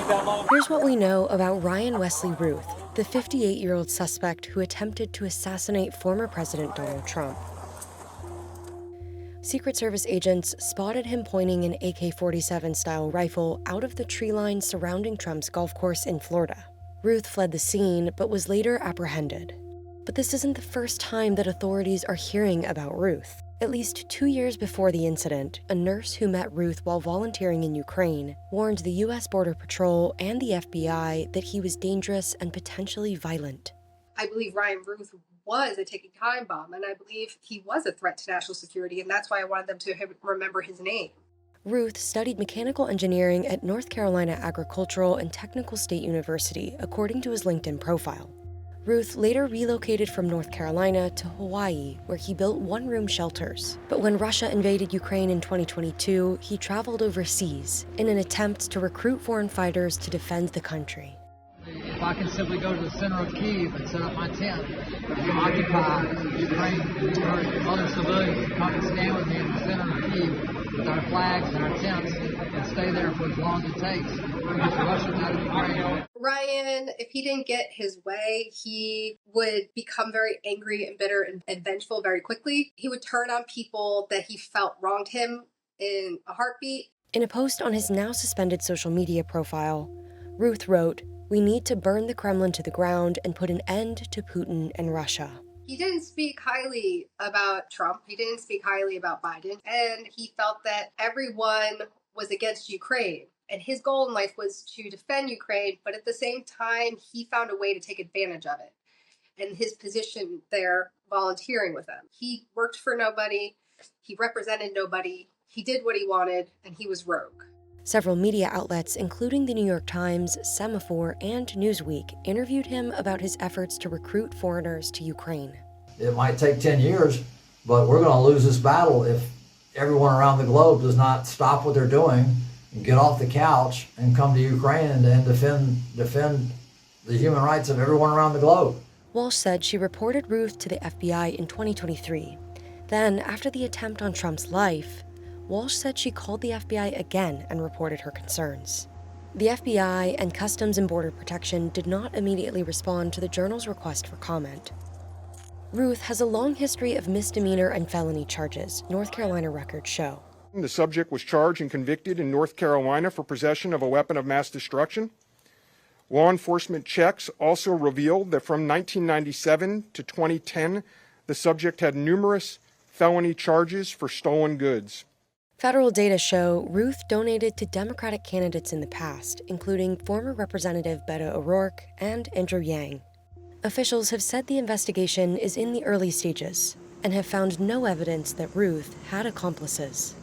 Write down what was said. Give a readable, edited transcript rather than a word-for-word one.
Here's what we know about Ryan Wesley Routh, the 58-year-old suspect who attempted to assassinate former President Donald Trump. Secret Service agents spotted him pointing an AK-47-style rifle out of the tree line surrounding Trump's golf course in Florida. Routh fled the scene, but was later apprehended. But this isn't the first time that authorities are hearing about Routh. At least 2 years before the incident, a nurse who met Routh while volunteering in Ukraine warned the U.S. Border Patrol and the FBI that he was dangerous and potentially violent. I believe Ryan Routh was a ticking time bomb, and I believe he was a threat to national security, and that's why I wanted them to remember his name. Routh studied mechanical engineering at North Carolina Agricultural and Technical State University, according to his LinkedIn profile. Routh later relocated from North Carolina to Hawaii, where he built one-room shelters. But when Russia invaded Ukraine in 2022, he traveled overseas in an attempt to recruit foreign fighters to defend the country. If I can simply go to the center of Kyiv and set up my tent, occupy Ukraine, or other civilians come and stand with me in the center of Kyiv with our flags and our tents and stay there for as long as it takes to get the Russians out of Ukraine. Ryan, if he didn't get his way, he would become very angry and bitter and vengeful very quickly. He would turn on people that he felt wronged him in a heartbeat. In a post on his now suspended social media profile, Routh wrote, "We need to burn the Kremlin to the ground and put an end to Putin and Russia." He didn't speak highly about Trump. He didn't speak highly about Biden. And he felt that everyone was against Ukraine. And his goal in life was to defend Ukraine, but at the same time, he found a way to take advantage of it. And his position there, volunteering with them. He worked for nobody. He represented nobody. He did what he wanted, and he was rogue. Several media outlets, including the New York Times, Semaphore, and Newsweek, interviewed him about his efforts to recruit foreigners to Ukraine. It might take 10 years, but we're going to lose this battle if everyone around the globe does not stop what they're doing and get off the couch and come to Ukraine and defend the human rights of everyone around the globe. Walsh said she reported Routh to the FBI in 2023. Then, after the attempt on Trump's life, Walsh said she called the FBI again and reported her concerns. The FBI and Customs and Border Protection did not immediately respond to the Journal's request for comment. Routh has a long history of misdemeanor and felony charges, North Carolina records show. The subject was charged and convicted in North Carolina for possession of a weapon of mass destruction. Law enforcement checks also revealed that from 1997 to 2010, the subject had numerous felony charges for stolen goods. Federal data show Routh donated to Democratic candidates in the past, including former Representative Beto O'Rourke and Andrew Yang. Officials have said the investigation is in the early stages and have found no evidence that Routh had accomplices.